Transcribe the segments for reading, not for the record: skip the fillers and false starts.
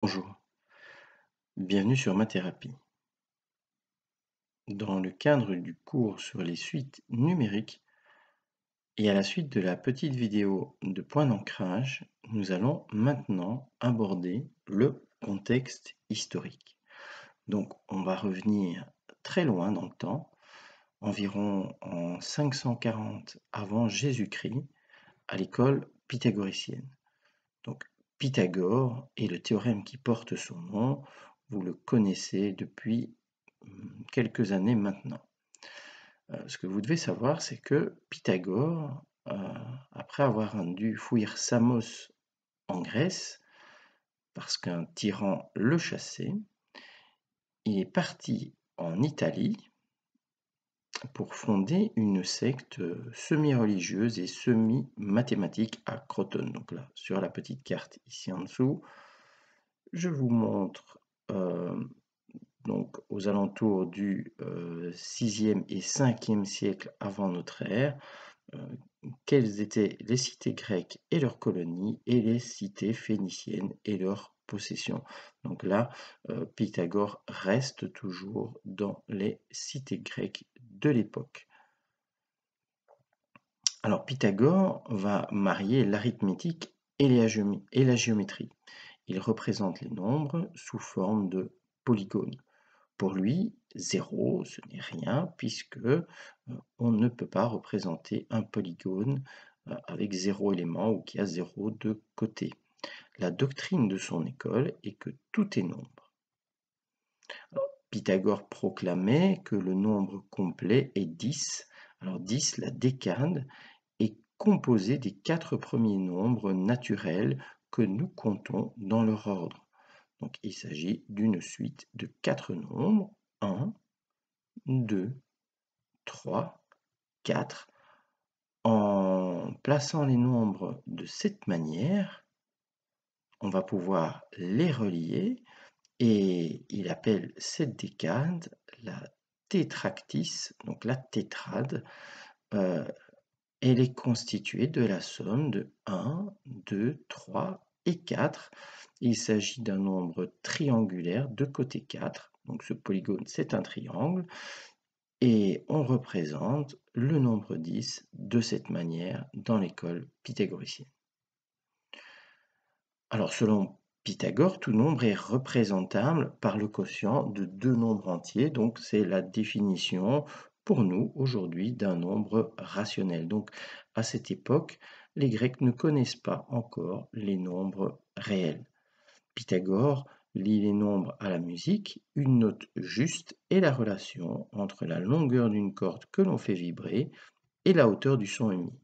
Bonjour, bienvenue sur ma thérapie. Dans le cadre du cours sur les suites numériques et à la suite de la petite vidéo de point d'ancrage, nous allons maintenant aborder le contexte historique. Donc on va revenir très loin dans le temps, environ en 540 avant Jésus-Christ, à l'école pythagoricienne. Donc Pythagore et le théorème qui porte son nom, vous le connaissez depuis quelques années maintenant. Ce que vous devez savoir, c'est que Pythagore, après avoir dû fuir Samos en Grèce, parce qu'un tyran le chassait, il est parti en Italie pour fonder une secte semi-religieuse et semi-mathématique à Crotone. Donc là, sur la petite carte ici en dessous, je vous montre donc aux alentours du 6e et 5e siècle avant notre ère, quelles étaient les cités grecques et leurs colonies et les cités phéniciennes et leurs possessions. Donc là, Pythagore reste toujours dans les cités grecques de l'époque. Alors Pythagore va marier l'arithmétique et la géométrie. Il représente les nombres sous forme de polygones. Pour lui, 0, ce n'est rien, puisque on ne peut pas représenter un polygone avec 0 élément ou qui a 0 de côté. La doctrine de son école est que tout est nombre. Alors, Pythagore proclamait que le nombre complet est 10. Alors 10, la décade, est composée des 4 premiers nombres naturels que nous comptons dans leur ordre. Donc il s'agit d'une suite de 4 nombres, 1, 2, 3, 4. En plaçant les nombres de cette manière, on va pouvoir les relier et il appelle cette décade la tétractis, donc la tétrade. Elle est constituée de la somme de 1, 2, 3 et 4. Il s'agit d'un nombre triangulaire de côté 4. Donc ce polygone, c'est un triangle. Et on représente le nombre 10 de cette manière dans l'école pythagoricienne. Alors selon Pythagore, tout nombre est représentable par le quotient de deux nombres entiers, donc c'est la définition pour nous aujourd'hui d'un nombre rationnel. Donc à cette époque, les Grecs ne connaissent pas encore les nombres réels. Pythagore lie les nombres à la musique, une note juste et la relation entre la longueur d'une corde que l'on fait vibrer et la hauteur du son émis.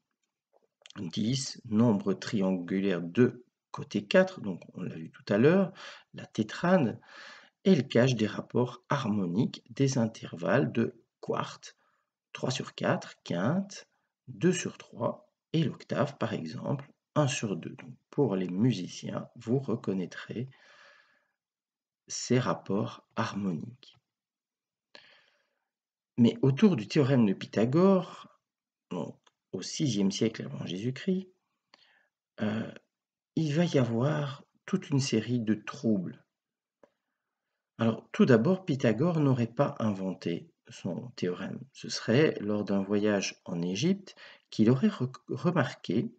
10, nombre triangulaire de côté 4, donc on l'a vu tout à l'heure, la tétrade, elle cache des rapports harmoniques des intervalles de quarte, 3 sur 4, quinte, 2 sur 3, et l'octave par exemple, 1 sur 2. Donc pour les musiciens, vous reconnaîtrez ces rapports harmoniques. Mais autour du théorème de Pythagore, donc au VIe siècle avant Jésus-Christ, il va y avoir toute une série de troubles. Alors tout d'abord, Pythagore n'aurait pas inventé son théorème. Ce serait lors d'un voyage en Égypte qu'il aurait remarqué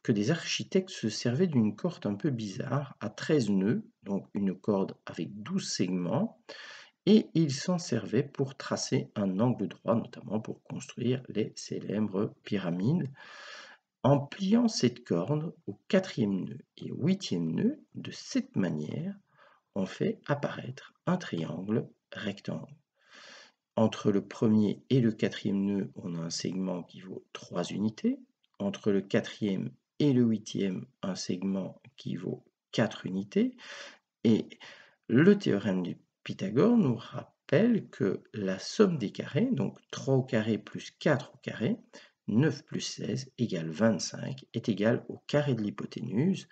que des architectes se servaient d'une corde un peu bizarre à 13 nœuds, donc une corde avec 12 segments, et ils s'en servaient pour tracer un angle droit, notamment pour construire les célèbres pyramides, en pliant cette corde au 4e nœud et au 8e nœud. De cette manière, on fait apparaître un triangle rectangle. Entre le premier et le 4e nœud, on a un segment qui vaut 3 unités. Entre le 4e et le 8e, un segment qui vaut 4 unités. Et le théorème de Pythagore nous rappelle que la somme des carrés, donc 3 au carré plus 4 au carré, 9 plus 16 égale 25, est égal au carré de l'hypoténuse.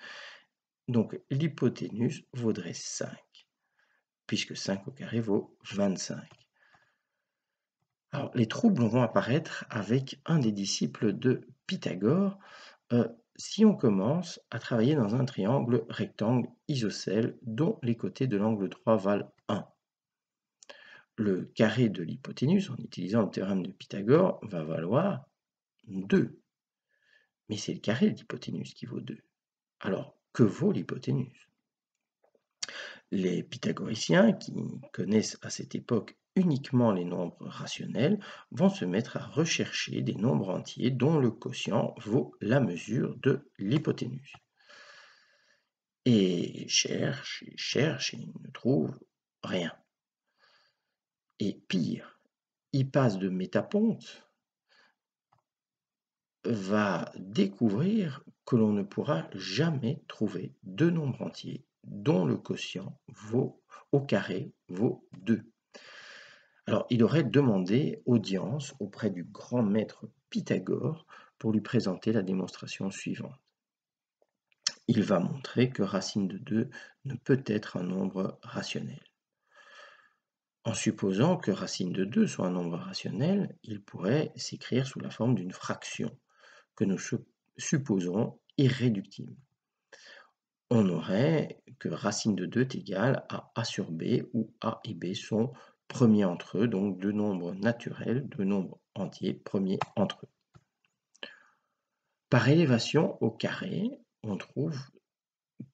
Donc l'hypoténuse vaudrait 5, puisque 5 au carré vaut 25. Alors les troubles vont apparaître avec un des disciples de Pythagore, Si on commence à travailler dans un triangle rectangle isocèle dont les côtés de l'angle droit valent 1, le carré de l'hypoténuse, en utilisant le théorème de Pythagore, va valoir 2. Mais c'est le carré de l'hypoténuse qui vaut 2. Alors, que vaut l'hypoténuse? Les pythagoriciens, qui connaissent à cette époque uniquement les nombres rationnels, vont se mettre à rechercher des nombres entiers dont le quotient vaut la mesure de l'hypoténuse. Et cherchent, et ils ne trouvent rien. Et pire, Hippace de Métaponte va découvrir que l'on ne pourra jamais trouver deux nombres entiers dont le quotient au carré vaut 2. Alors, il aurait demandé audience auprès du grand maître Pythagore pour lui présenter la démonstration suivante. Il va montrer que racine de 2 ne peut être un nombre rationnel. En supposant que racine de 2 soit un nombre rationnel, il pourrait s'écrire sous la forme d'une fraction que nous supposons irréductible. On aurait que racine de 2 est égale à a sur b, où a et b sont premiers entre eux, donc deux nombres naturels, deux nombres entiers premiers entre eux. Par élévation au carré, on trouve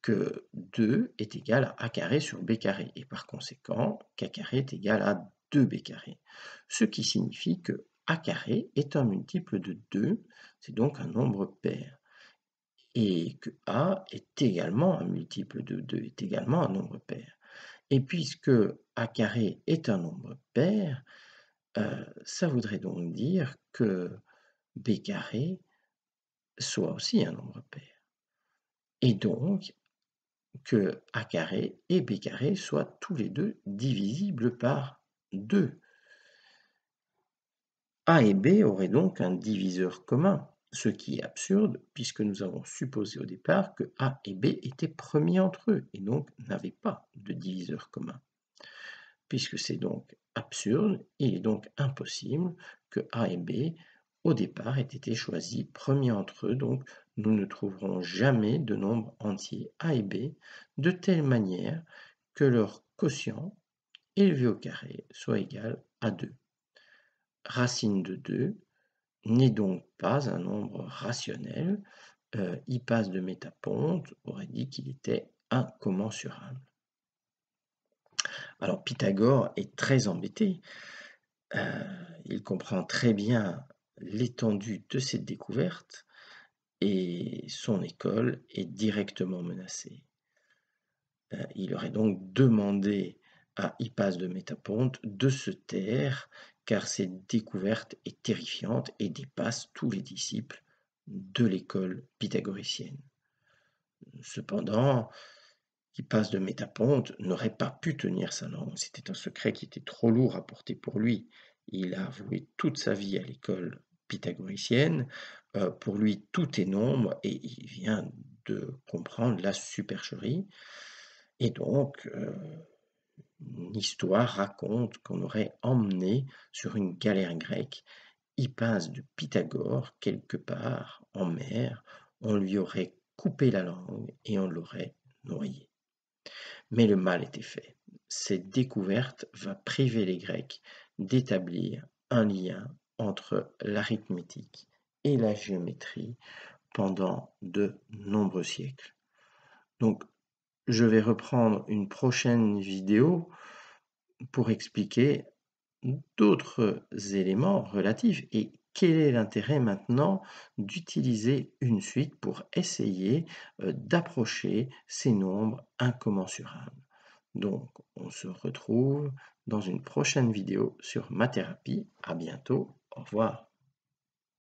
que 2 est égal à a carré sur b carré, et par conséquent, k carré est égal à 2b carré, ce qui signifie que a carré est un multiple de 2, c'est donc un nombre pair, et que a est également un multiple de 2, est également un nombre pair. Et puisque a carré est un nombre pair, ça voudrait donc dire que b carré soit aussi un nombre pair. Et donc, que a carré et b carré soient tous les deux divisibles par 2. A et b auraient donc un diviseur commun, ce qui est absurde puisque nous avons supposé au départ que a et b étaient premiers entre eux et donc n'avaient pas de diviseur commun. Puisque c'est donc absurde, il est donc impossible que a et b au départ aient été choisis premiers entre eux, donc nous ne trouverons jamais de nombres entiers a et b de telle manière que leur quotient élevé au carré soit égal à 2. Racine de 2 n'est donc pas un nombre rationnel. Hippace de Métaponte aurait dit qu'il était incommensurable. Alors Pythagore est très embêté. Il comprend très bien l'étendue de cette découverte et son école est directement menacée. Il aurait donc demandé à Hippace de Métaponte de se taire, car cette découverte est terrifiante et dépasse tous les disciples de l'école pythagoricienne. Cependant, Hippace de Métaponte n'aurait pas pu tenir sa langue. C'était un secret qui était trop lourd à porter pour lui. Il a avoué toute sa vie à l'école pythagoricienne. Pour lui, tout est nombre et il vient de comprendre la supercherie. Et donc, l'histoire raconte qu'on aurait emmené sur une galère grecque Hippace de Pythagore quelque part en mer. On lui aurait coupé la langue et on l'aurait noyé. Mais le mal était fait. Cette découverte va priver les Grecs d'établir un lien entre l'arithmétique et la géométrie pendant de nombreux siècles. Donc, je vais reprendre une prochaine vidéo pour expliquer d'autres éléments relatifs et quel est l'intérêt maintenant d'utiliser une suite pour essayer d'approcher ces nombres incommensurables. Donc, on se retrouve dans une prochaine vidéo sur Mathérapie. À bientôt. Au revoir.